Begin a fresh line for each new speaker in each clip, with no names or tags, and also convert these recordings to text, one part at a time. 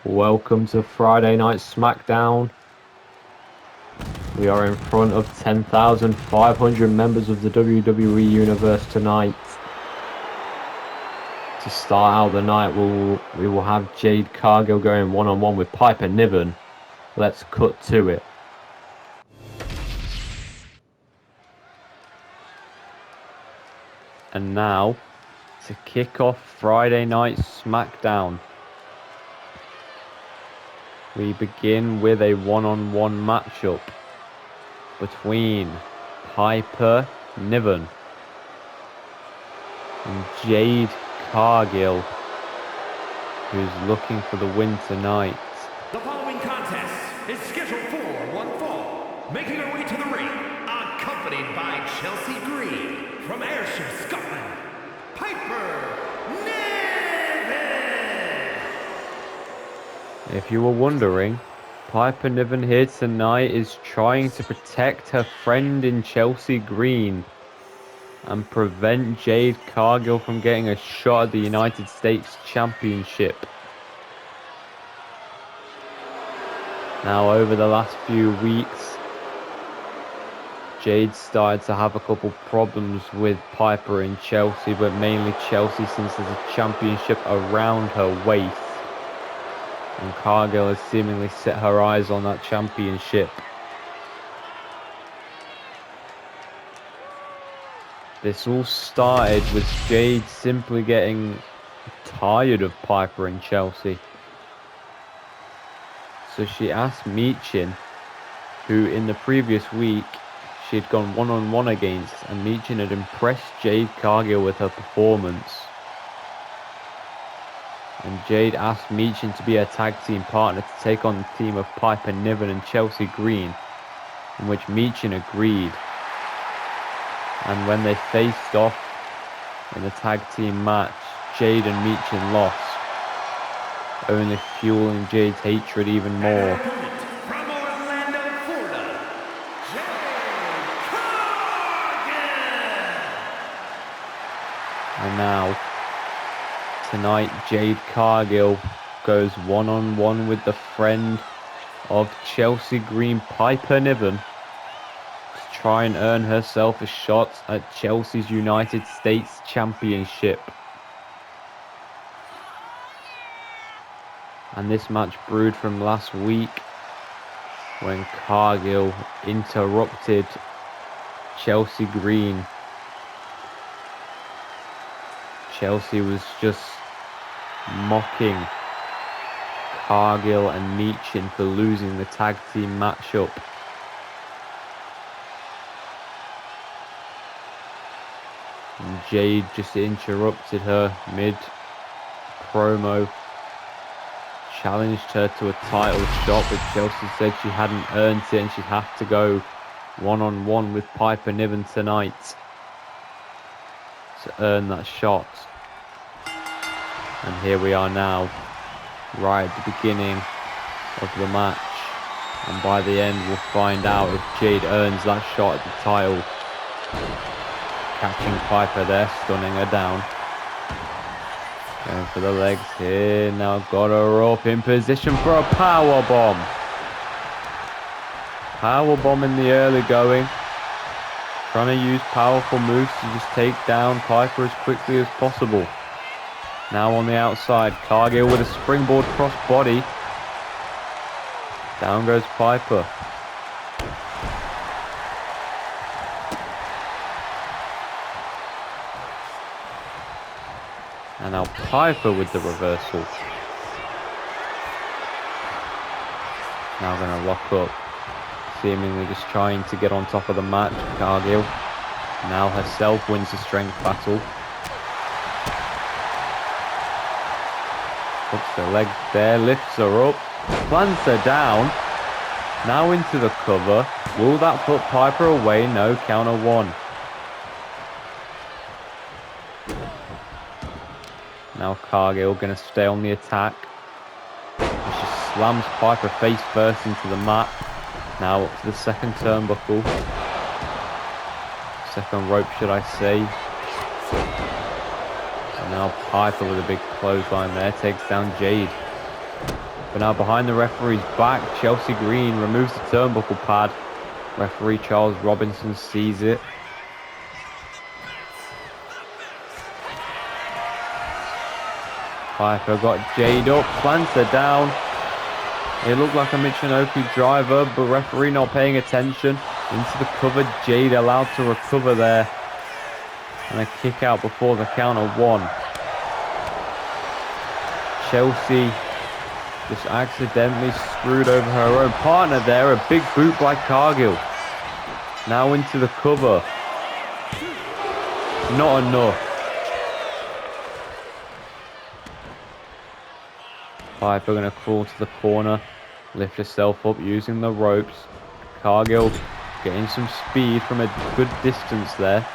Welcome to Friday Night SmackDown. We are in front of 10,500 members of the WWE Universe tonight. To start out the night, we will have Jade Cargill going one-on-one with Piper Niven. Let's cut to it. And now, to kick off Friday Night SmackDown, we begin with a one-on-one matchup between Piper Niven and Jade Cargill, who's looking for the win tonight.
The following contest is scheduled for one fall. Making her way to the ring, accompanied by Chelsea Green from Ayrshire, Scotland, Piper Niven!
If you were wondering, Piper Niven here tonight is trying to protect her friend in Chelsea Green and prevent Jade Cargill from getting a shot at the United States Championship. Now, over the last few weeks, Jade started to have a couple problems with Piper and Chelsea, but mainly Chelsea, since there's a championship around her waist. And Cargill has seemingly set her eyes on that championship. This all started with Jade simply getting tired of Piper and Chelsea. So she asked Michin, who in the previous week she had gone one-on-one against, and Michin had impressed Jade Cargill with her performance. And Jade asked Michin to be her tag team partner to take on the team of Piper Niven and Chelsea Green, in which Michin agreed. And when they faced off in the tag team match, Jade and Michin lost, only fueling Jade's hatred even more.
From Orlando, Florida, Jade Cargill!
And now, tonight, Jade Cargill goes one-on-one with the friend of Chelsea Green, Piper Niven, to try and earn herself a shot at Chelsea's United States Championship. And this match brewed from last week, when Cargill interrupted Chelsea Green. Chelsea was just mocking Cargill and Michin for losing the tag team matchup. And Jade just interrupted her mid-promo, challenged her to a title shot, but Chelsea said she hadn't earned it and she'd have to go one-on-one with Piper Niven tonight to earn that shot. And here we are now, right at the beginning of the match, and by the end we'll find out if Jade earns that shot at the title. Catching Piper there, stunning her down. Going for the legs here, now got her up in position for a power bomb. Power bomb in the early going. Trying to use powerful moves to just take down Piper as quickly as possible. Now on the outside, Cargill with a springboard cross body. Down goes Piper. And now Piper with the reversal. Now going to lock up. Seemingly just trying to get on top of the match. Cargill now herself wins the strength battle. Puts the leg there, lifts her up, plants her down. Now into the cover. Will that put Piper away? No, counter one. Now Cargill going to stay on the attack. She slams Piper face first into the mat. Now up to the second turnbuckle. Second rope, should I say. And now Piper with a big clothesline there takes down Jade. But now behind the referee's back, Chelsea Green removes the turnbuckle pad. Referee Charles Robinson sees it. Piper got Jade up, plants her down. It looked like a Michinoku driver, but referee not paying attention. Into the cover, Jade allowed to recover there. And a kick out before the count of 1. Chelsea just accidentally screwed over her own partner there. A big boot by Cargill. Now into the cover. Not enough. Piper going to crawl to the corner. Lift herself up using the ropes. Cargill getting some speed from a good distance there.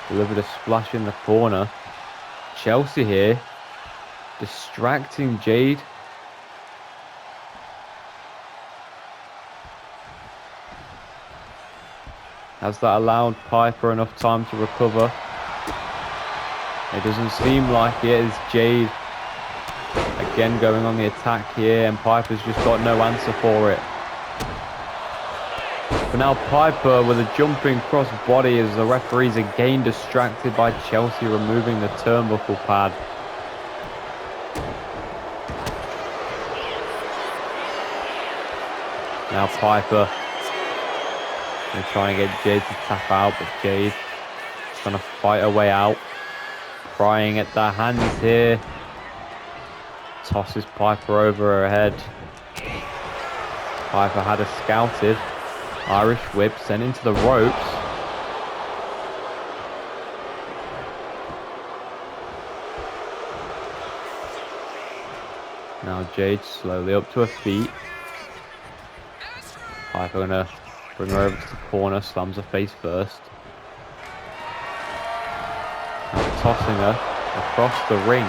Delivered a splash in the corner. Chelsea here. Distracting Jade. Has that allowed Piper enough time to recover? It doesn't seem like it, as Jade again going on the attack here, and Piper's just got no answer for it. But now Piper with a jumping cross body as the referees again distracted by Chelsea removing the turnbuckle pad. Now Piper going to try and get Jade to tap out, but Jade is going to fight her way out. Prying at the hands here. Tosses Piper over her head. Piper had her scouted. Irish whip sent into the ropes. Now Jade slowly up to her feet. Piper gonna bring her over to the corner, slams her face first. Now tossing her across the ring.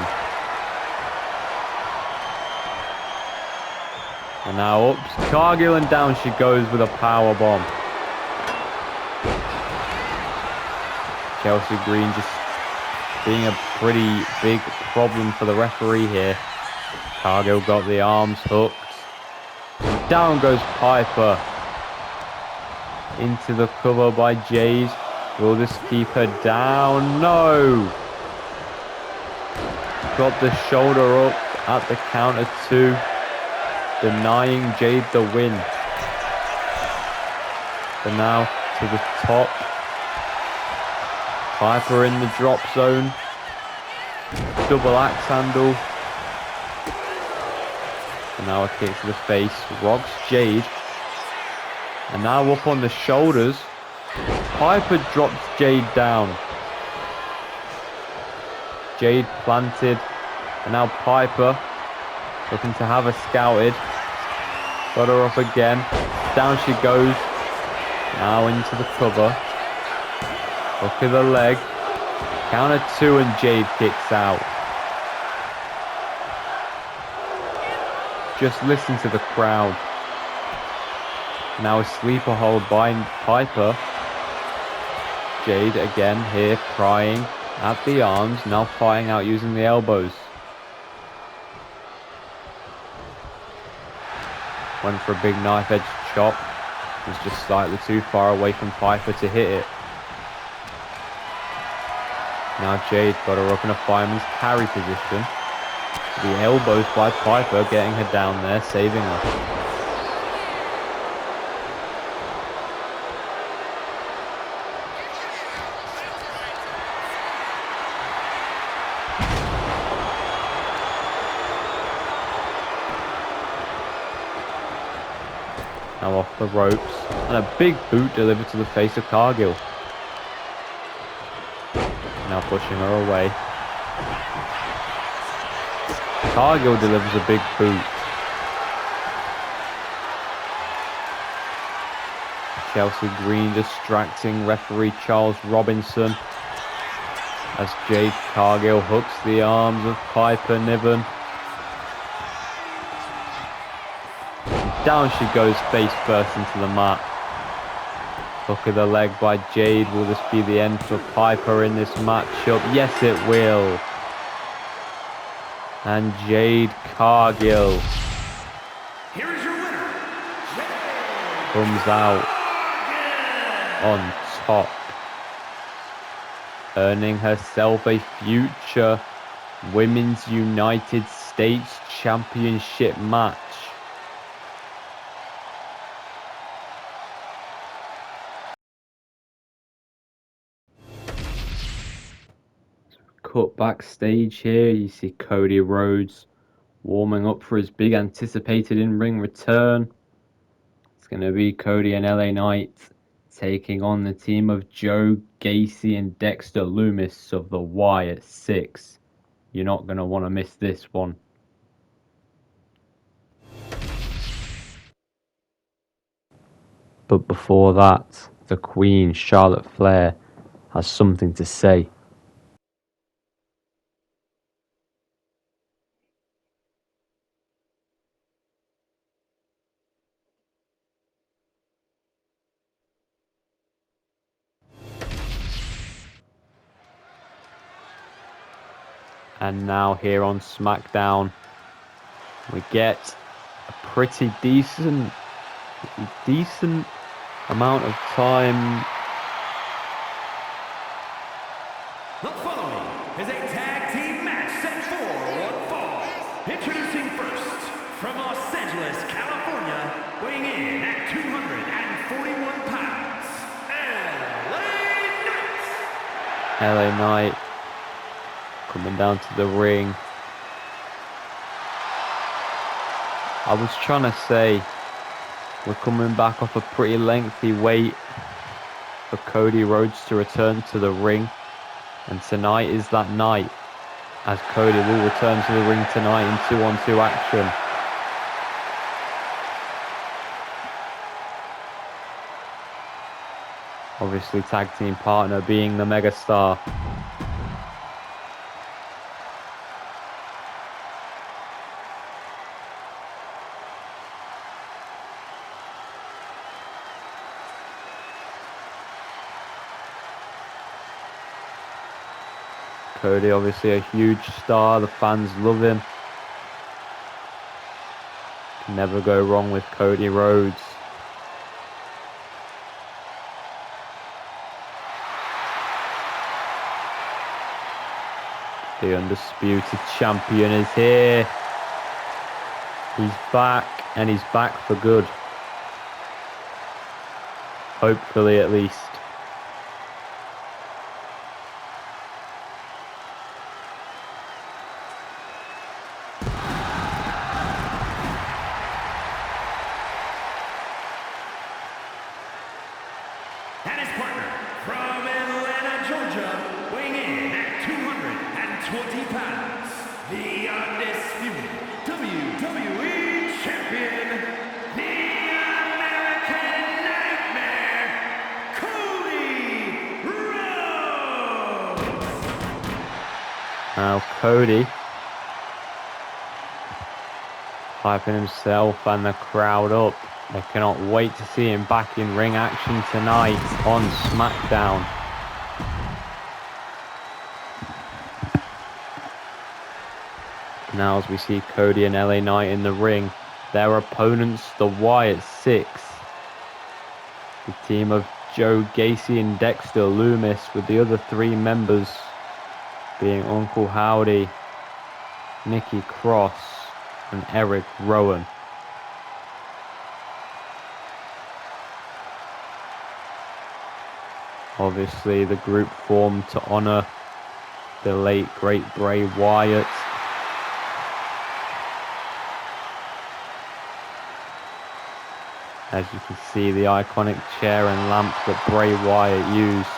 And now up Cargill, and down she goes with a power bomb. Chelsea Green just being a pretty big problem for the referee here. Cargill got the arms hooked. And down goes Piper. Into the cover by Jade. Will this keep her down? No! Got the shoulder up at the count of 2. Denying Jade the win. But now to the top. Piper in the drop zone. Double axe handle. And now a kick to the face. Rocks Jade. And now up on the shoulders. Piper drops Jade down. Jade planted. And now Piper looking to have her scouted. Got her up again. Down she goes. Now into the cover. Hook of the leg. Count of 2 and Jade kicks out. Just listen to the crowd. Now a sleeper hold by Piper. Jade again here prying at the arms. Now firing out using the elbows. Went for a big knife edge chop. Was just slightly too far away from Piper to hit it. Now Jade got her up in a fireman's carry position. The elbows by Piper getting her down there, saving her. Now off the ropes, and a big boot delivered to the face of Cargill. Now pushing her away. Cargill delivers a big boot. Chelsea Green distracting referee Charles Robinson as Jade Cargill hooks the arms of Piper Niven. Down she goes face first into the mat. Hook of the leg by Jade. Will this be the end for Piper in this matchup? Yes, it will. And Jade Cargill comes out on top, earning herself a future Women's United States Championship match. Cut backstage here, you see Cody Rhodes warming up for his big anticipated in-ring return. It's going to be Cody and LA Knight taking on the team of Joe Gacy and Dexter Lumis of the Y at 6. You're not going to want to miss this one. But before that, the Queen, Charlotte Flair, has something to say. And now here on SmackDown, we get a pretty decent amount of time.
The following is a tag team match set for one fall. Introducing first, from Los Angeles, California, weighing in at 241 pounds, LA Knight.
LA Knight coming down to the ring. I was trying to say, we're coming back off a pretty lengthy wait for Cody Rhodes to return to the ring. And tonight is that night, as Cody will return to the ring tonight in 2-on-2 action. Obviously, tag team partner being the megastar. Cody, obviously a huge star. The fans love him. Can never go wrong with Cody Rhodes. The undisputed champion is here. He's back, and he's back for good. Hopefully, at least.
And his partner, from Atlanta, Georgia, weighing in at 220 pounds, the undisputed WWE Champion, the American Nightmare, Cody Rhodes!
Now Cody, hyping himself and the crowd up. They cannot wait to see him back in ring action tonight on SmackDown. Now as we see Cody and LA Knight in the ring, their opponents, the Wyatt Six. The team of Joe Gacy and Dexter Lumis, with the other 3 members being Uncle Howdy, Nikki Cross, and Eric Rowan. Obviously, the group formed to honour the late great Bray Wyatt. As you can see, the iconic chair and lamp that Bray Wyatt used.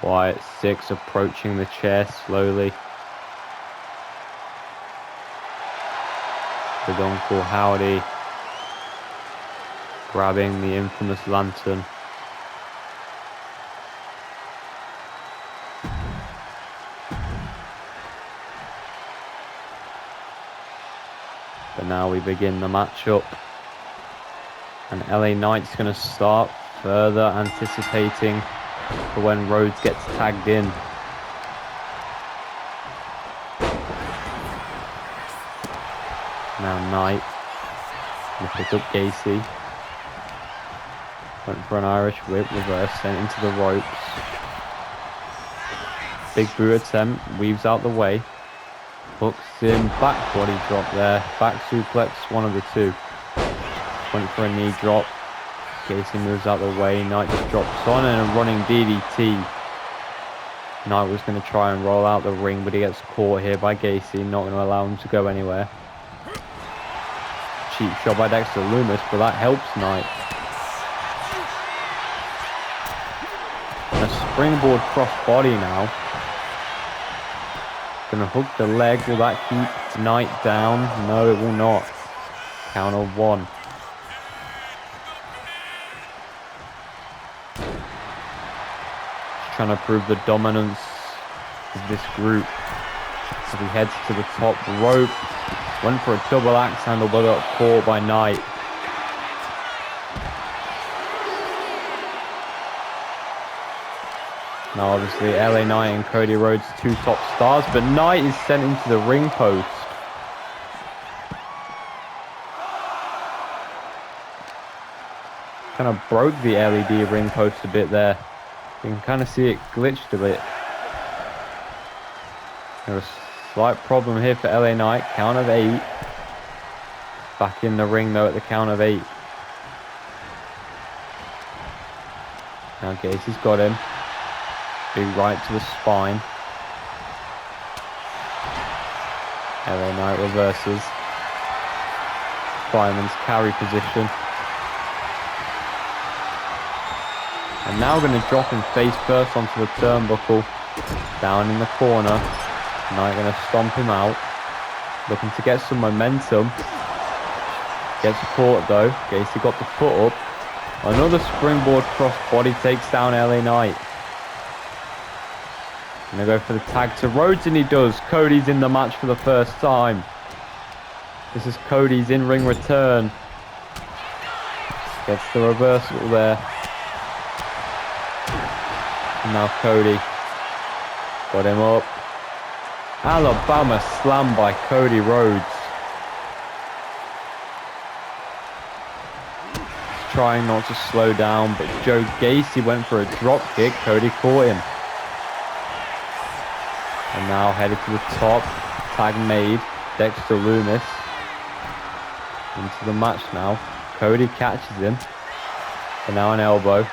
Wyatt Six approaching the chair slowly, with Uncle Howdy grabbing the infamous lantern. But now we begin the matchup. And LA Knight's going to start further anticipating for when Rhodes gets tagged in. Now Knight going to pick up Gacy. Went for an Irish whip, reverse, sent into the ropes. Big boot attempt, weaves out the way. Hooks in, back body drop there. Back suplex, one of the two. Went for a knee drop. Gacy moves out the way. Knight just drops on and a running DDT. Knight was going to try and roll out the ring, but he gets caught here by Gacy. Not going to allow him to go anywhere. Cheap shot by Dexter Lumis, but that helps Knight. And a springboard cross body now. Gonna hook the leg. Will that keep Knight down? No, it will not. Count of one. Just trying to prove the dominance of this group. As he heads to the top rope. Went for a double axe handle, but got caught by Knight. Now obviously LA Knight and Cody Rhodes, two top stars, but Knight is sent into the ring post. Kind of broke the LED ring post a bit there. You can kind of see it glitched a bit. There's a slight problem here for LA Knight, count of 8. Back in the ring though at the count of 8. Now Gacy's got him. Big right to the spine. LA Knight reverses. Fireman's carry position. And now going to drop him face first onto the turnbuckle. Down in the corner. Knight going to stomp him out. Looking to get some momentum. Gets caught though. Gacy got the foot up. Another springboard cross body takes down LA Knight. Gonna go for the tag to Rhodes, and he does. Cody's in the match for the first time. This is Cody's in-ring return. Gets the reversal there. And now Cody. Got him up. Alabama slam by Cody Rhodes. He's trying not to slow down, but Joe Gacy went for a drop kick. Cody caught him. And now headed to the top. Tag made. Dexter Lumis. Into the match now. Cody catches him. And now an elbow.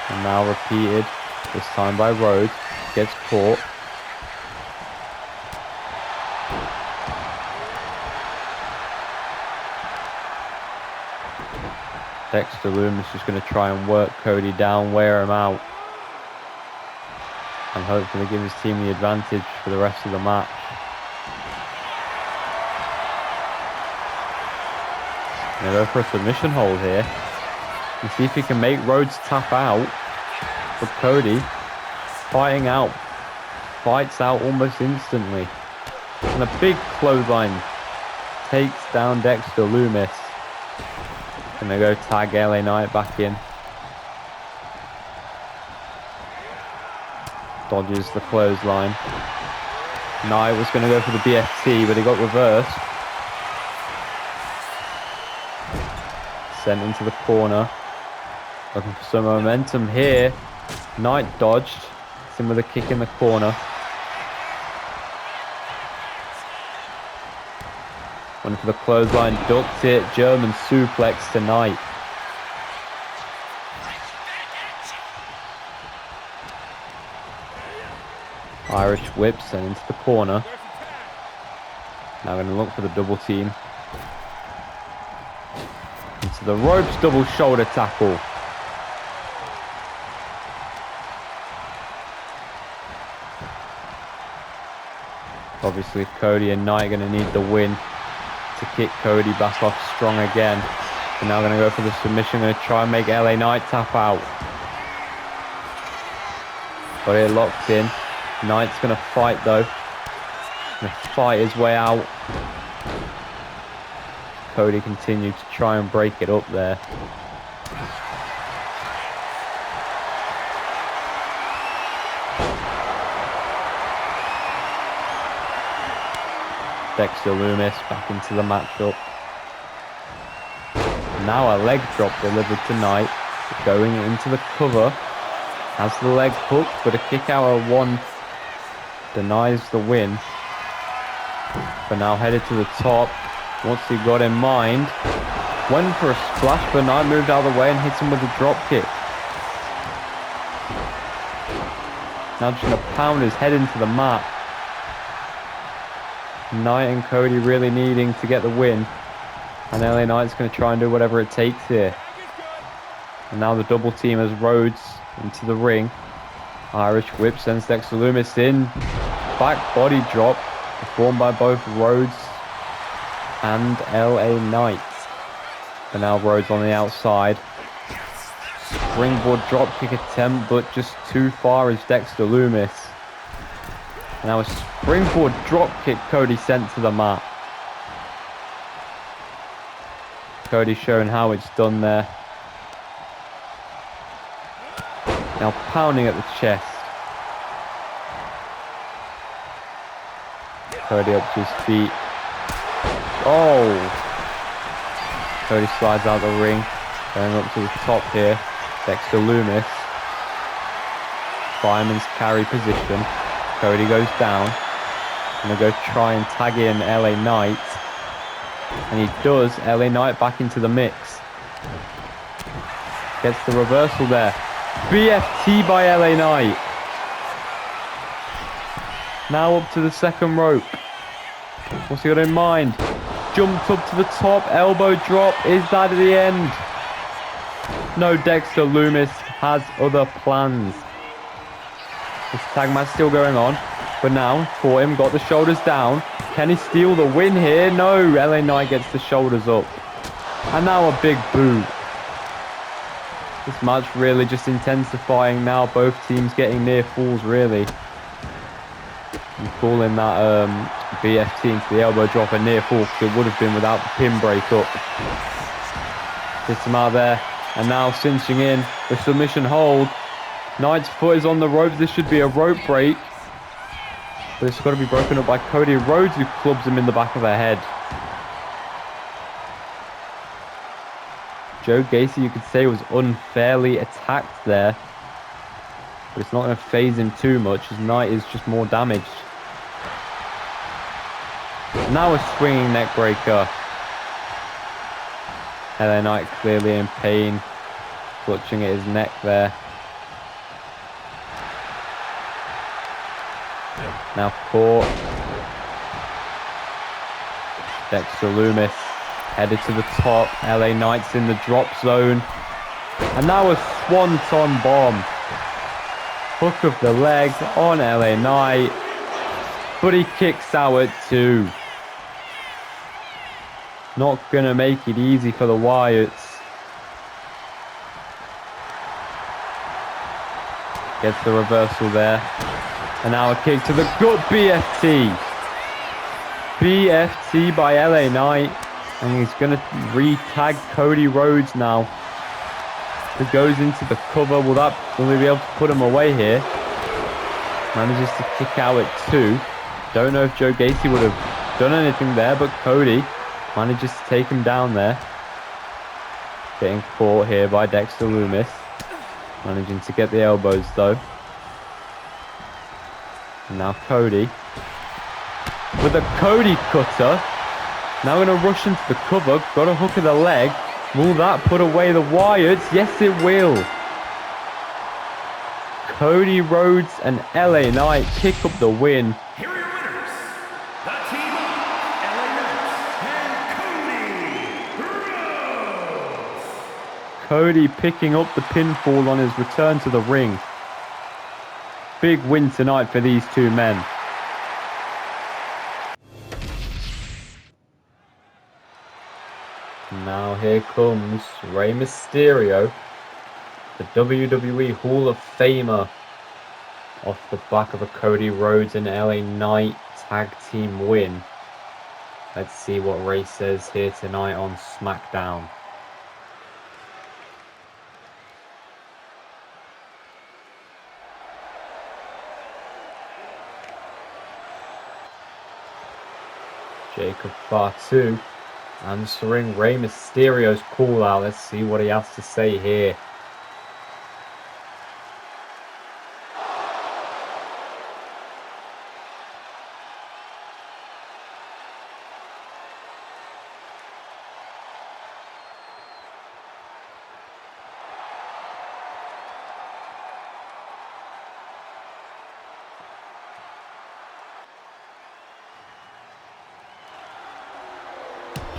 And now repeated. This time by Rhodes. Gets caught. Dexter Lumis is going to try and work Cody down, wear him out. And hopefully give his team the advantage for the rest of the match. Gonna go for a submission hold here. And see if he can make Rhodes tap out. But Cody, fighting out. Fights out almost instantly. And a big clothesline takes down Dexter Lumis. Gonna go tag LA Knight back in. Dodges the clothesline. Knight was going to go for the BFT, but he got reversed. Sent into the corner. Looking for some momentum here. Knight dodged. Hits him with a kick in the corner. Went for the clothesline, ducked it. German suplex to Knight. Irish whips and into the corner. Now going to look for the double team. Into the ropes, double shoulder tackle. Obviously Cody and Knight are going to need the win to kick Cody back off strong again. And now going to go for the submission, going to try and make LA Knight tap out. Got it locked in. Knight's going to fight though. Going to fight his way out. Cody continued to try and break it up there. Dexter Lumis back into the matchup. Now a leg drop delivered tonight. Going into the cover. Has the leg hooked, but a kick out at 1 denies the win. But now headed to the top. Once he got in mind. Went for a splash, but Knight moved out of the way and hit him with a drop kick. Now just going to pound his head into the mat. Knight and Cody really needing to get the win. And LA Knight's going to try and do whatever it takes here. And now the double team as Rhodes into the ring. Irish whip sends Dexter Lumis in. Back body drop performed by both Rhodes and LA Knight. And now Rhodes on the outside. Springboard drop kick attempt, but just too far is Dexter Lumis. Now a springboard drop kick Cody sent to the mat. Cody showing how it's done there. Now pounding at the chest. Cody up to his feet. Oh! Cody slides out the ring. Going up to the top here. Dexter Lumis. Fireman's carry position. Cody goes down. Gonna go try and tag in LA Knight. And he does. LA Knight back into the mix. Gets the reversal there. BFT by LA Knight. Now up to the second rope. What's he got in mind? Jumped up to the top. Elbow drop. Is that the end? No, Dexter Lumis has other plans. This tag match still going on. But now, for him, got the shoulders down. Can he steal the win here? No, LA Knight gets the shoulders up. And now a big boot. This match really just intensifying now. Both teams getting near falls, really. And calling that BFT into the elbow drop a near fall, because it would have been without the pin break up. Gets him out there. And now cinching in the submission hold. Knight's foot is on the ropes. This should be a rope break. But it's got to be broken up by Cody Rhodes, who clubs him in the back of the head. Joe Gacy, you could say, was unfairly attacked there. But it's not going to phase him too much, as Knight is just more damaged. Now a swinging neck breaker. LA Knight clearly in pain, clutching at his neck there. Now caught. Dexter Lumis headed to the top. LA Knight's in the drop zone. And now a swanton bomb. Hook of the leg on LA Knight. But he kicks out at 2. Not going to make it easy for the Wyatts. Gets the reversal there. And now a kick to the gut. BFT. BFT by LA Knight. And he's going to re-tag Cody Rhodes now. He goes into the cover. Will we be able to put him away here? Manages to kick out at 2. Don't know if Joe Gacy would have done anything there, but Cody manages to take him down there. Getting caught here by Dexter Lumis. Managing to get the elbows though. And now Cody. With a Cody cutter. Now going to rush into the cover. Got a hook of the leg. Will that put away the Wyatts? Yes, it will. Cody Rhodes and LA Knight pick up the win.
Here are your winners, the team of LA Knight and Cody Rhodes.
Cody picking up the pinfall on his return to the ring. Big win tonight for these two men. Now here comes Rey Mysterio, the WWE Hall of Famer, off the back of a Cody Rhodes and LA Knight tag team win. Let's see what Ray says here tonight on SmackDown. Jacob Fatu answering Rey Mysterio's call out. Let's see what he has to say here.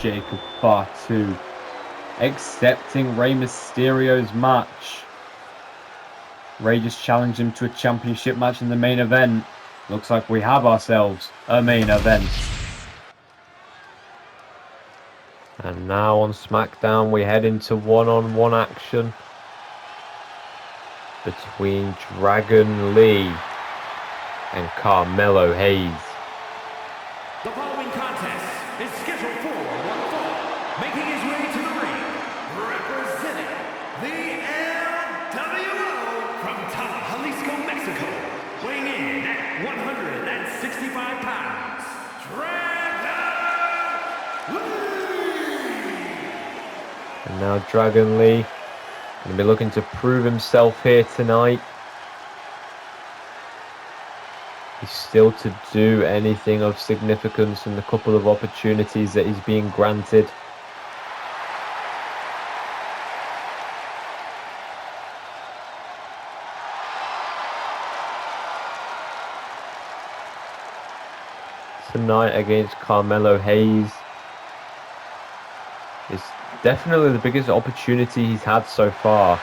Jacob Fatu accepting Rey Mysterio's match. Rey just challenged him to a championship match in the main event. Looks like we have ourselves a main event. And now on SmackDown we head into one-on-one action between Dragon Lee and Carmelo Hayes.
The following contest is scheduled for one fall. Making his way to the ring, representing the LWO from Tala, Jalisco, Mexico, weighing in at 165 pounds, Dragon Lee!
And now Dragon Lee going to be looking to prove himself here tonight. He's still to do anything of significance in the couple of opportunities that he's being granted. Tonight against Carmelo Hayes is definitely the biggest opportunity he's had so far.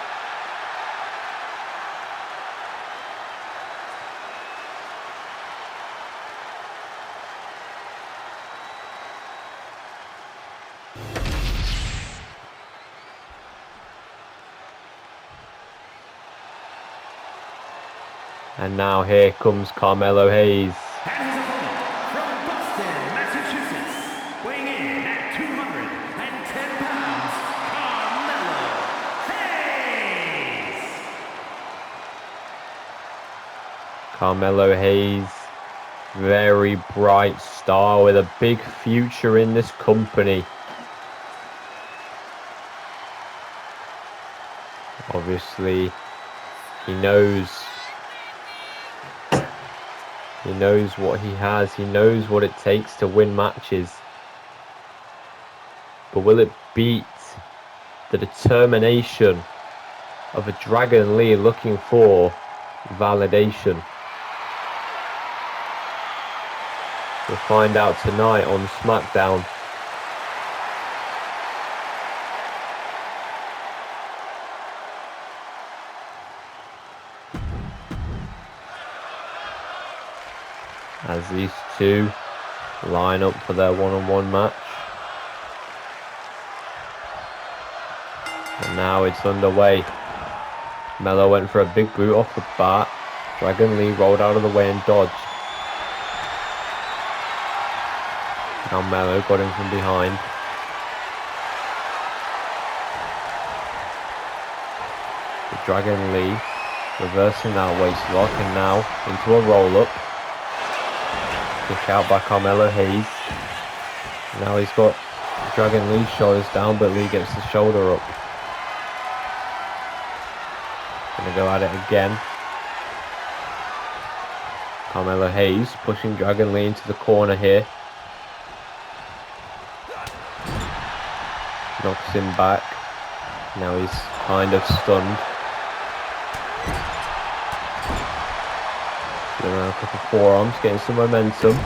And now here comes Carmelo Hayes.
And his opponent from Boston, Massachusetts, weighing in at 210 pounds, Carmelo Hayes.
Carmelo Hayes, very bright star with a big future in this company. Obviously, he knows what he has. He knows what it takes to win matches. But will it beat the determination of a Dragon Lee looking for validation? We'll find out tonight on SmackDown. As these two line up for their one-on-one match. And now it's underway. Melo went for a big boot off the bat. Dragon Lee rolled out of the way and dodged. Now Melo got him from behind. The Dragon Lee reversing that waist lock and now into a roll-up. Kick out by Carmelo Hayes. Now he's got Dragon Lee's shoulders down, but Lee gets the shoulder up. Gonna go at it again. Carmelo Hayes pushing Dragon Lee into the corner here. Knocks him back. Now he's kind of stunned. Around a couple of forearms, getting some momentum.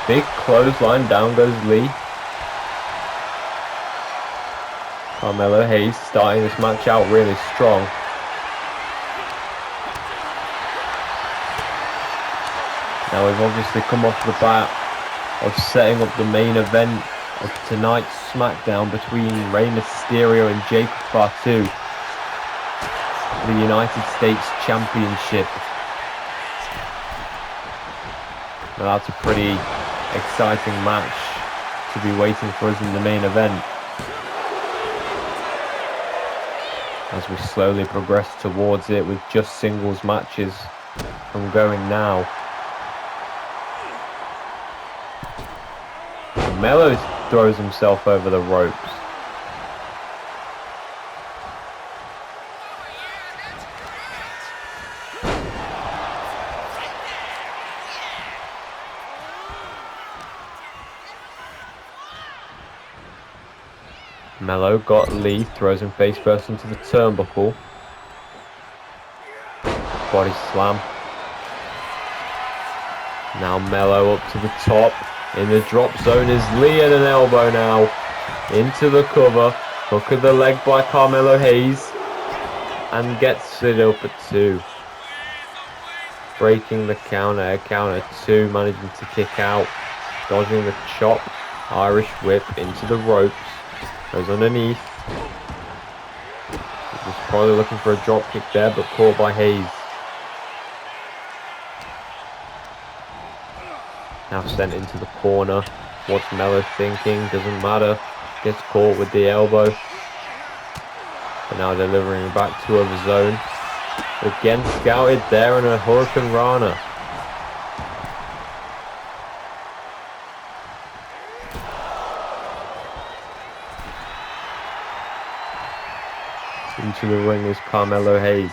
Big clothesline, down goes Lee. Carmelo Hayes starting this match out really strong. Now we've obviously come off the bat of setting up the main event of tonight's SmackDown between Rey Mysterio and Jacob Fatu for the United States Championship. Now that's a pretty exciting match to be waiting for us in the main event. As we slowly progress towards it with just singles matches from going now. Melo throws himself over the ropes. Melo got Lee, throws him face first into the turnbuckle. Body slam. Now Melo up to the top. In the drop zone is Lee and an elbow now. Into the cover. Hook of the leg by Carmelo Hayes. And gets it up at 2. Breaking the counter. Counter 2. Managing to kick out. Dodging the chop. Irish whip into the ropes. Goes underneath. He was probably looking for a drop kick there, but caught by Hayes. Now sent into the corner. What's Melo thinking? Doesn't matter. Gets caught with the elbow. But now delivering back to the zone. Again scouted there on a Hurricane Rana. Into the ring is Carmelo Hayes.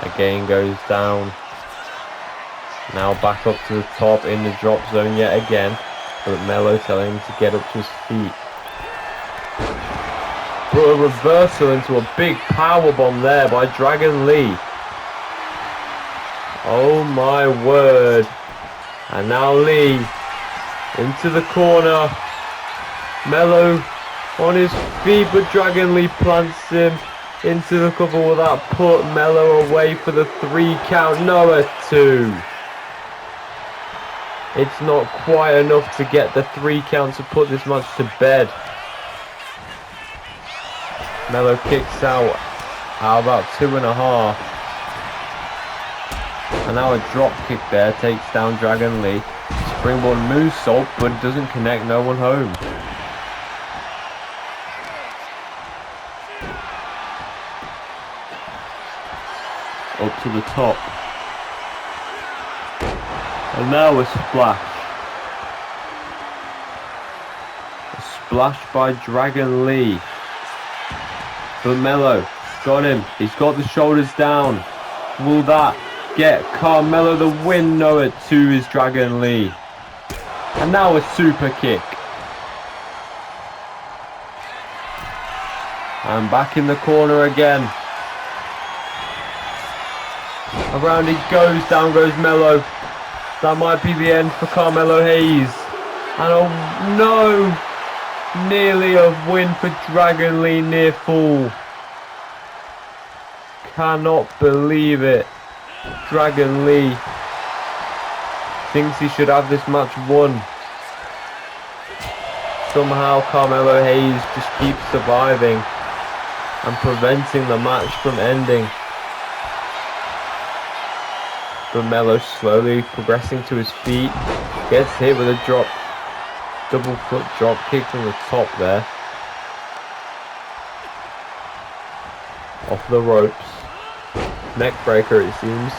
Again goes down. Now back up to the top in the drop zone yet again. But Melo telling him to get up to his feet. But a reversal into a big powerbomb there by Dragon Lee. Oh my word. And now Lee into the corner. Melo on his feet, but Dragon Lee plants him into the cover. Will that put Melo away for the 3 count? No, a 2. It's not quite enough to get the 3 count to put this match to bed. Melo kicks out. How about 2.5? And now a drop kick there takes down Dragon Lee. Springboard moonsault, but it doesn't connect, no one home. Up to the top. And now a splash. A splash by Dragon Lee. But Melo got him. He's got the shoulders down. Will that get Carmelo the win? No, at 2 is Dragon Lee. And now a super kick. And back in the corner again. Around he goes, down goes Melo. That might be the end for Carmelo Hayes. And oh no! Nearly a win for Dragon Lee, near fall. Cannot believe it. Dragon Lee thinks he should have this match won. Somehow Carmelo Hayes just keeps surviving and preventing the match from ending. But Melo slowly progressing to his feet. Gets hit with a double foot drop kick from the top there. Off the ropes. Neck breaker it seems.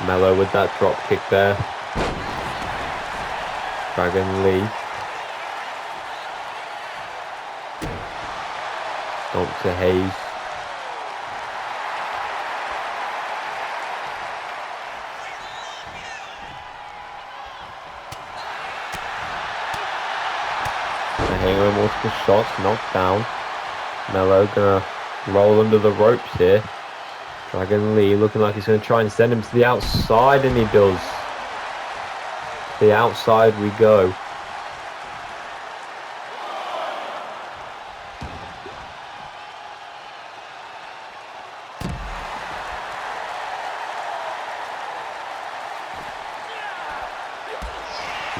Melo with that drop kick there. Dragon Lee. Stomp to Hayes. Hanging multiple shots, knocked down. Melo gonna roll under the ropes here. Dragon Lee looking like he's gonna try and send him to the outside, and he does. The outside we go.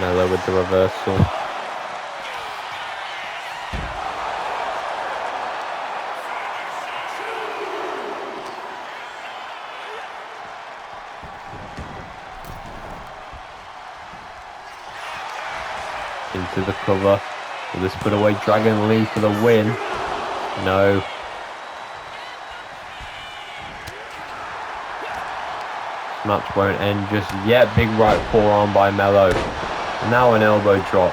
Melo with the reversal. Into the cover. Will this put away Dragon Lee for the win? No. This match won't end just yet. Big right forearm by Melo. Now an elbow drop.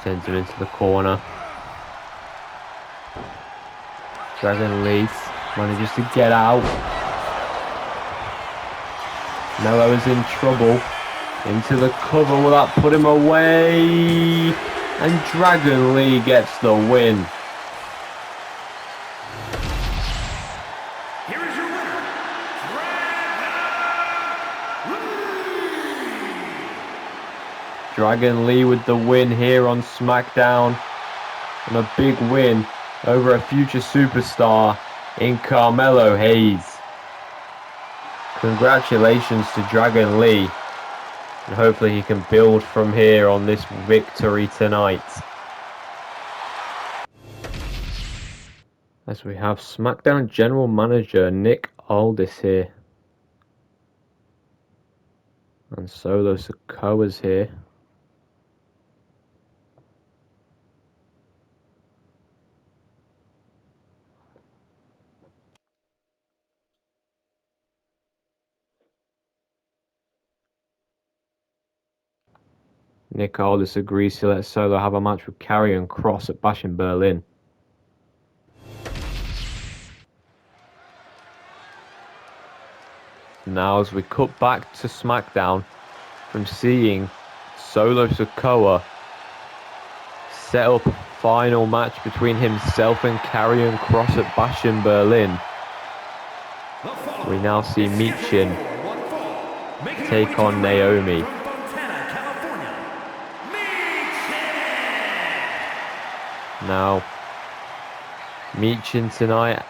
Sends him into the corner. Dragon Lee manages to get out. Melo is in trouble. Into the cover. Will that put him away? And Dragon Lee gets the win.
Here is your winner,
Dragon Lee with the win here on SmackDown. And a big win over a future superstar in Carmelo Hayes. Congratulations to Dragon Lee. And hopefully he can build from here on this victory tonight. As we have SmackDown General Manager Nick Aldis here. And Solo Sikoa's here. Nick Aldis agrees to let Solo have a match with Karrion Kross at Bash in Berlin. Now as we cut back to SmackDown from seeing Solo Sikoa set up a final match between himself and Karrion Kross at Bash in Berlin. We now see Michin take on Naomi. Now, Michin tonight,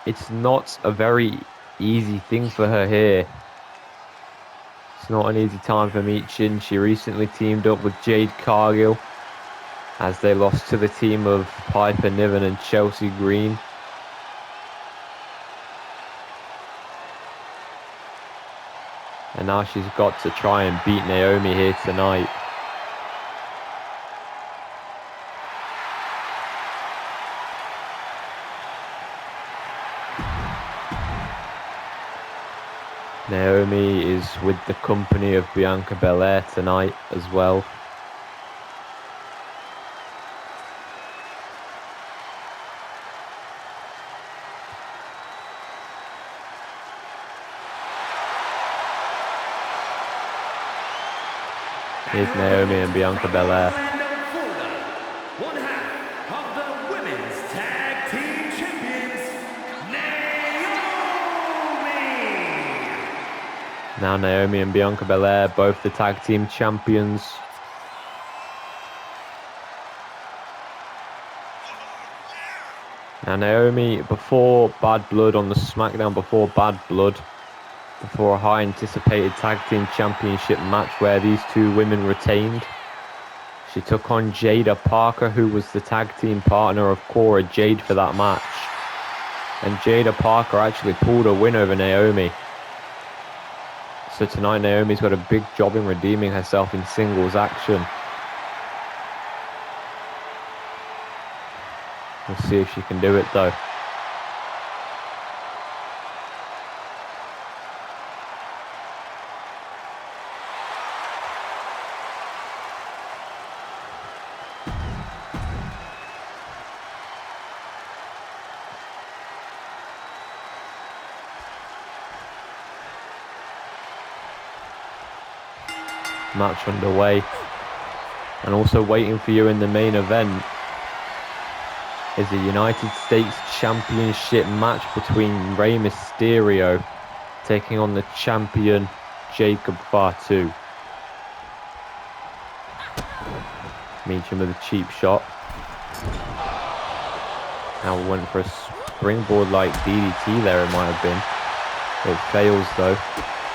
it's not a very easy thing for her here. It's not an easy time for Michin. She recently teamed up with Jade Cargill as they lost to the team of Piper Niven and Chelsea Green. And now she's got to try and beat Naomi here tonight. Naomi is with the company of Bianca Belair tonight as well. Here's Naomi and Bianca Belair.
one half of the women's tag team champions, Naomi.
Now Naomi and Bianca Belair, both the tag team champions. Now Naomi, before Bad Blood on the SmackDown, before a high anticipated tag team championship match where these two women retained, she took on Jada Parker, who was the tag team partner of Cora Jade for that match. And Jada Parker actually pulled a win over Naomi. So tonight Naomi's got a big job in redeeming herself in singles action. We'll see if she can do it though. Match underway, and also waiting for you in the main event is the United States Championship match between Rey Mysterio taking on the champion Jacob Fatu. Meet him with a cheap shot. Now we went for a springboard-like DDT there, it might have been. It fails though.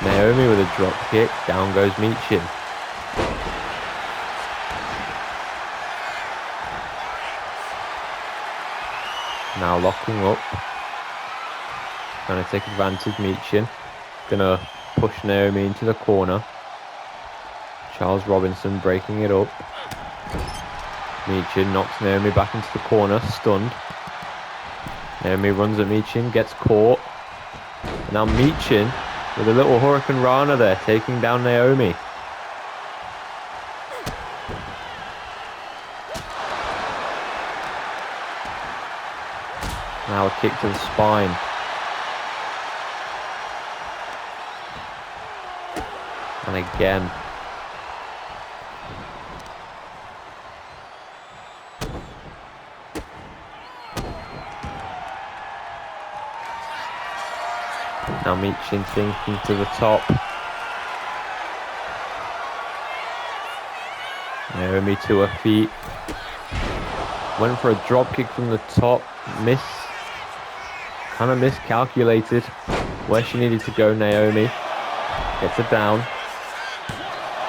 Naomi with a drop kick. Down goes Michin. Now locking up. Trying to take advantage, Michin. Gonna push Naomi into the corner. Charles Robinson breaking it up. Michin knocks Naomi back into the corner, stunned. Naomi runs at Michin, gets caught. Now Michin with a little Hurricane Rana there, taking down Naomi. Now a kick to the spine. And again. Now Michin sinking to the top. Naomi to her feet. Went for a drop kick from the top. Kind of miscalculated where she needed to go, Naomi. Gets her down.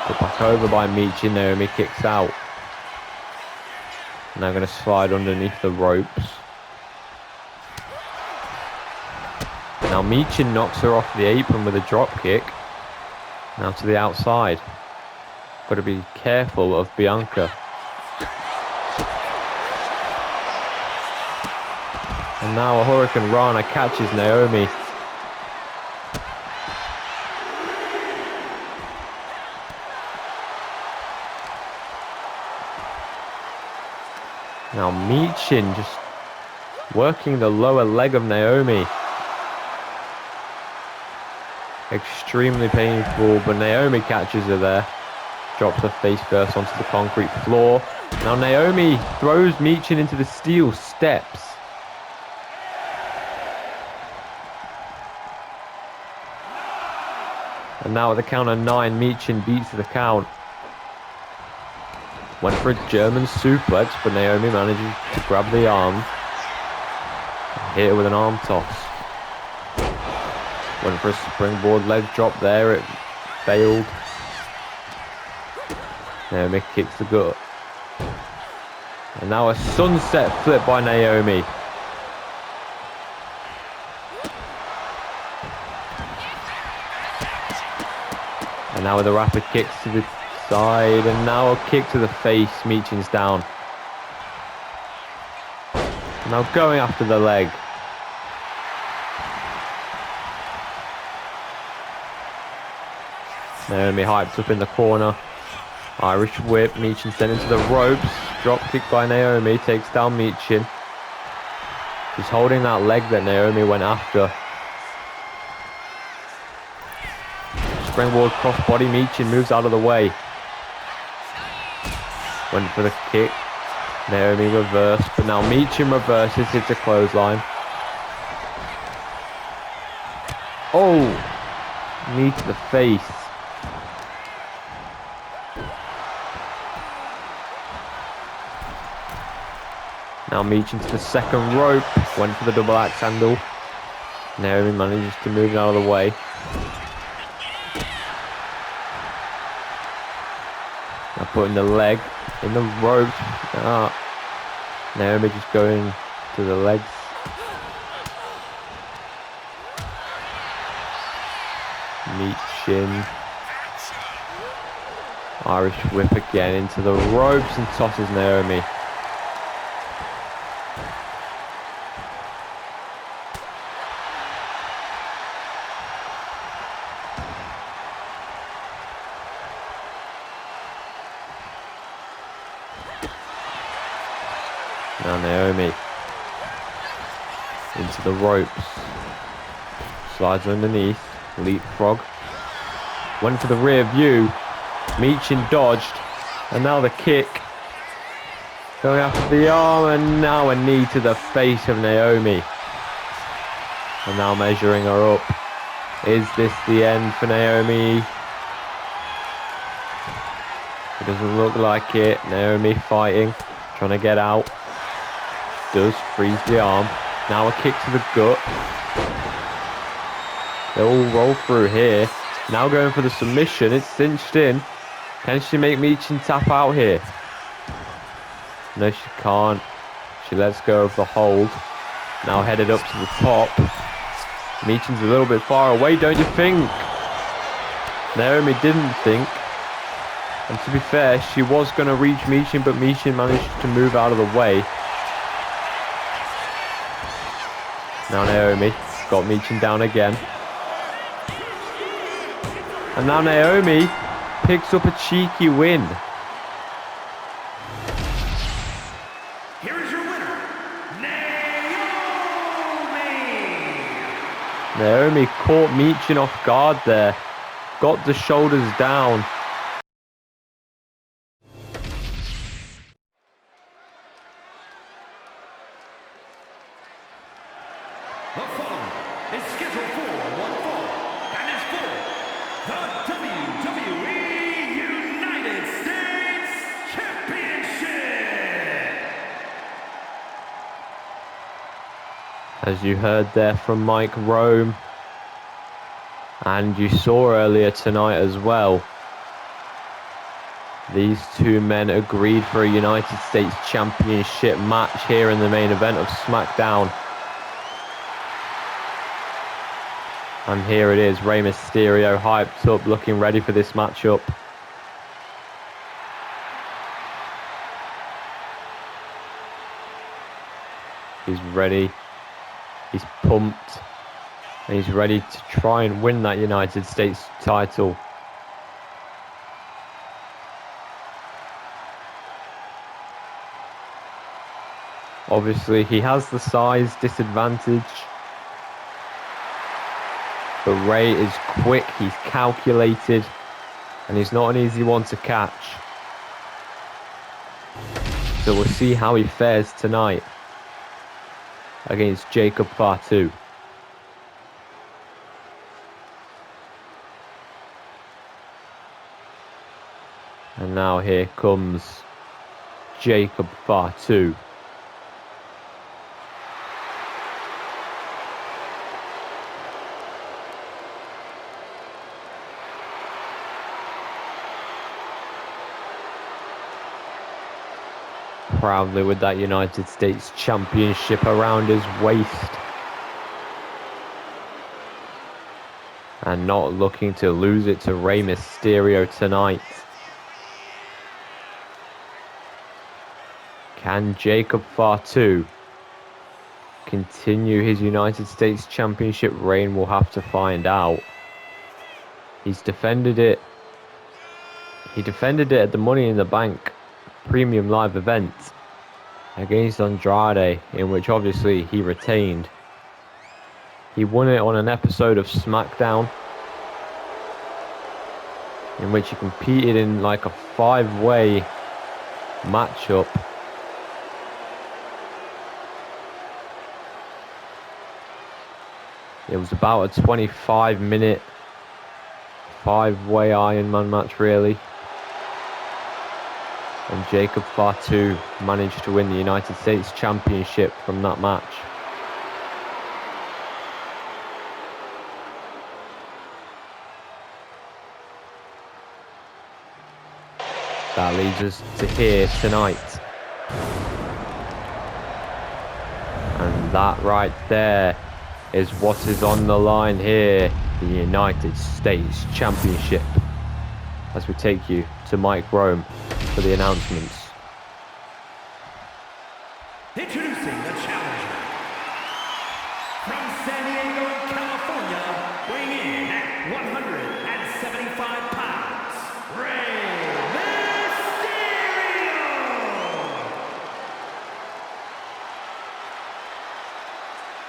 Put back over by Michin. Naomi kicks out. Now going to slide underneath the ropes. Now Michin knocks her off the apron with a drop kick. Now to the outside. Got to be careful of Bianca. And now a Hurricane Rana catches Naomi. Now Michin just working the lower leg of Naomi. Extremely painful, but Naomi catches her there. Drops her face first onto the concrete floor. Now Naomi throws Michin into the steel steps. And now at the count of 9, Michin beats the count. Went for a German suplex, but Naomi manages to grab the arm. Hit her with an arm toss. Went for a springboard leg drop there, it failed. Naomi kicks the gut. And now a sunset flip by Naomi. And now with the rapid kicks to the side, and now a kick to the face. Michin's down. Now going after the leg. Naomi hyped up in the corner. Irish whip. Michin sent into the ropes. Drop kick by Naomi. Takes down Michin. She's holding that leg that Naomi went after. Springboard crossbody. Michin moves out of the way. Went for the kick. Naomi reversed, but now Michin reverses. Hits a clothesline. Oh! Knee to the face. Now Michin to the second rope. Went for the double axe handle. Naomi manages to move it out of the way. Now putting the leg in the ropes. Naomi just going to the legs. Michin. Irish whip again into the ropes and tosses Naomi. Now Naomi into the ropes, slides underneath, leapfrog, went for the rear view, Michin dodged, and now the kick, going after the arm, and now a knee to the face of Naomi, and now measuring her up. Is this the end for Naomi? It doesn't look like it. Naomi fighting, trying to get out. Does freeze the arm. Now a kick to the gut. They'll all roll through here. Now going for the submission. It's cinched in. Can she make Michin tap out here? No, she can't. She lets go of the hold. Now headed up to the top. Michin's a little bit far away, don't you think? Naomi didn't think. And to be fair, she was going to reach Michin, but Michin managed to move out of the way. Now Naomi got Michin down again. And now Naomi picks up a cheeky win.
Here is your winner, Naomi.
Naomi caught Michin off guard there. Got the shoulders down.
The following is scheduled for one fall, and is for the WWE United States Championship.
As you heard there from Mike Rome, and you saw earlier tonight as well, these two men agreed for a United States Championship match here in the main event of SmackDown. And here it is, Rey Mysterio hyped up, looking ready for this matchup. He's ready, he's pumped, and he's ready to try and win that United States title. Obviously, he has the size disadvantage. But Rey is quick, he's calculated, and he's not an easy one to catch. So we'll see how he fares tonight against Jacob Fatu. And now here comes Jacob Fatu. Proudly with that United States Championship around his waist. And not looking to lose it to Rey Mysterio tonight. Can Jacob Fatu continue his United States Championship reign? We'll have to find out. He's defended it. He defended it at the Money in the Bank Premium Live event against Andrade, in which obviously he retained. He won it on an episode of SmackDown, in which he competed in like a 5-way matchup. It was about a 25-minute 5-way Iron Man match, really. And Jacob Fatu managed to win the United States Championship from that match. That leads us to here tonight. And that right there is what is on the line here, the United States Championship. As we take you to Mike Rome for the announcements.
Introducing the challenger. From San Diego, California, weighing in at 175 pounds, Rey Mysterio.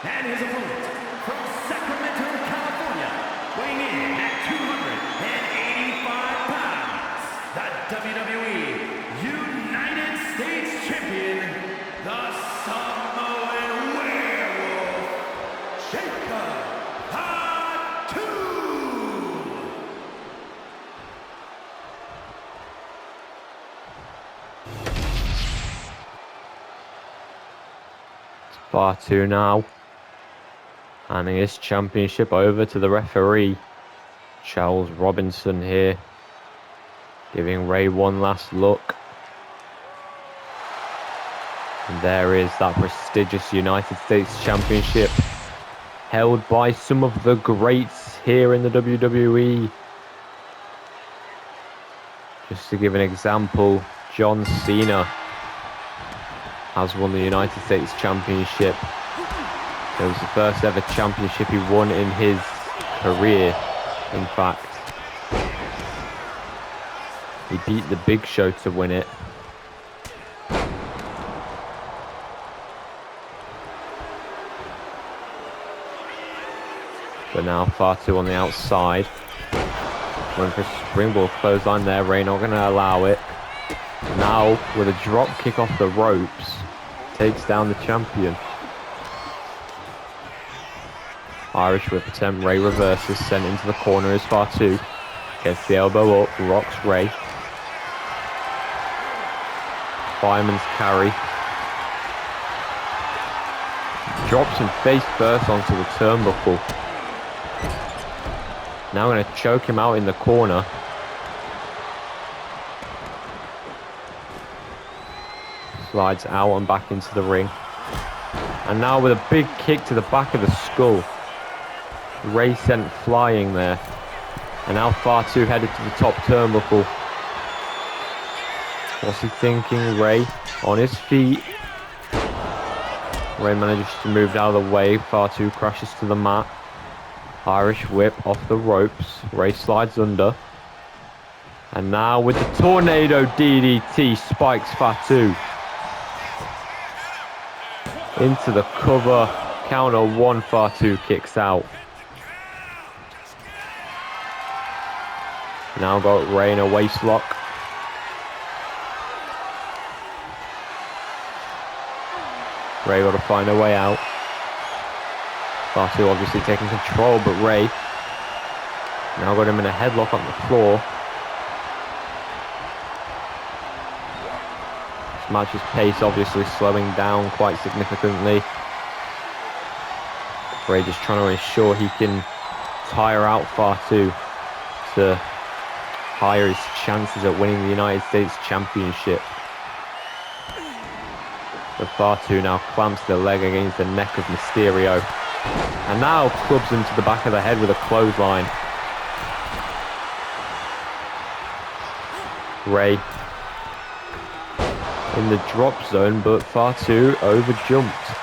And his opponent, from Sacramento, California, weighing in at 285 pounds, the WWE United
Fatu now handing his championship over to the referee, Charles Robinson here, giving Ray one last look. And there is that prestigious United States Championship, held by some of the greats here in the WWE. Just to give an example, John Cena has won the United States Championship. It was the first ever championship he won in his career, in fact. He beat the Big Show to win it. But now Fatu on the outside. Going for a springboard clothesline there. Ray not going to allow it. Now with a drop kick off the ropes, takes down the champion. Irish whip attempt. Ray reverses, sent into the corner as Fatu. Gets the elbow up, rocks Ray. Fireman's carry. Drops him face first onto the turnbuckle. Now going to choke him out in the corner. Slides out and back into the ring. And now with a big kick to the back of the skull. Ray sent flying there. And now Fatu headed to the top turnbuckle. What's he thinking? Ray on his feet. Ray manages to move out of the way. Fatu crashes to the mat. Irish whip off the ropes. Ray slides under. And now with the tornado DDT, spikes Fatu. Into the cover. Counter one, Fatu kicks out. Now got Ray in a waist lock. Ray got to find a way out. Fatu obviously taking control, but Ray now got him in a headlock on the floor. This match's pace obviously slowing down quite significantly. Ray just trying to ensure he can tire out Fatu to higher his chances at winning the United States Championship. But Fatu now clamps the leg against the neck of Mysterio. And now clubs him to the back of the head with a clothesline. Ray in the drop zone, but Fatu overjumped.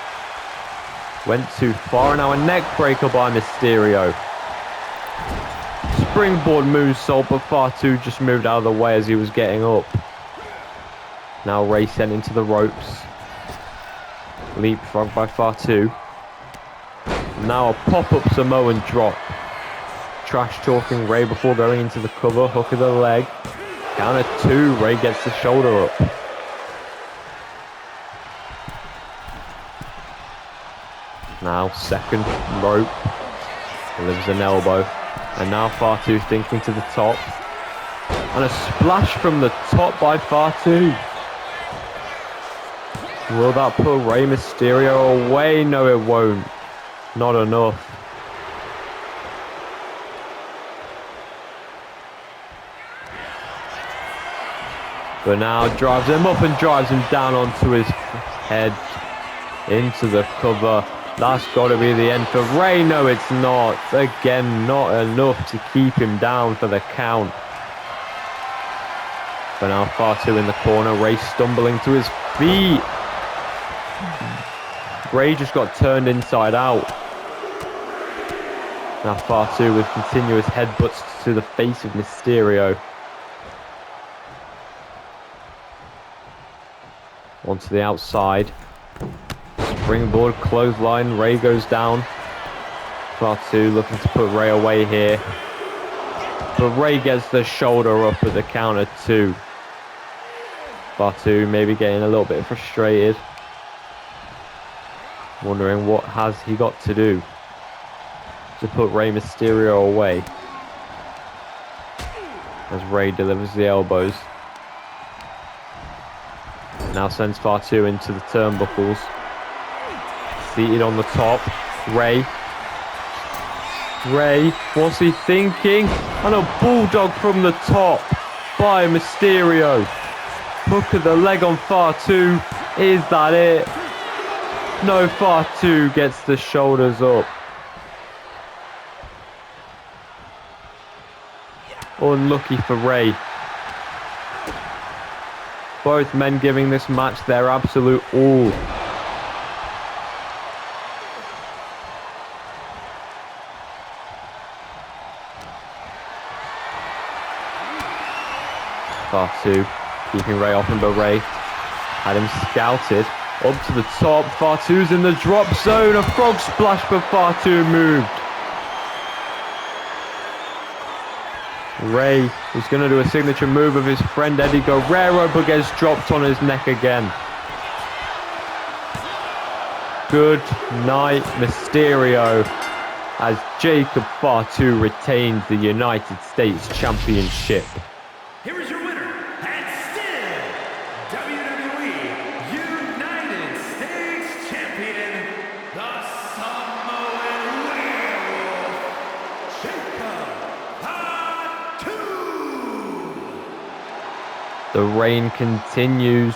Went too far. Now a neck breaker by Mysterio. Springboard moonsault, but Fatu just moved out of the way as he was getting up. Now Ray sent into the ropes. Leapfrog by Fatu. Now a pop-up Samoan drop. Trash talking Ray before going into the cover. Hook of the leg. Counter two. Ray gets the shoulder up. Now second rope. Delivers an elbow. And now Fatu thinking to the top. And a splash from the top by Fatu. Will that put Rey Mysterio away? No, it won't. Not enough. But now drives him up and drives him down onto his head. Into the cover. That's got to be the end for Rey. No, it's not. Again, not enough to keep him down for the count. But now Fatu in the corner. Rey stumbling to his feet. Rey just got turned inside out. Now Fatu with continuous headbutts to the face of Mysterio. Onto the outside. Springboard clothesline. Rey goes down. Fatu looking to put Rey away here. But Rey gets the shoulder up at the counter too. Fatu maybe getting a little bit frustrated. Wondering what has he got to do to put Rey Mysterio away. As Rey delivers the elbows. Now sends Fatu into the turnbuckles. seated on the top. Ray, what's he thinking? And a bulldog from the top by Mysterio. Hook of the leg on Fatu. Is that it? No, Fatu gets the shoulders up. Unlucky for Ray. Both men giving this match their absolute all. Fatu keeping Ray off him, but Ray had him scouted up to the top. Fatu's in the drop zone. A frog splash, but Fatu moved. Ray was going to do a signature move of his friend Eddie Guerrero, but gets dropped on his neck again. Good night, Mysterio, as Jacob Fatu retains the United States Championship.
Here is your winner, and still WWE United States Champion, the Samoan Werewolf, Jacob Fatu.
The reign continues.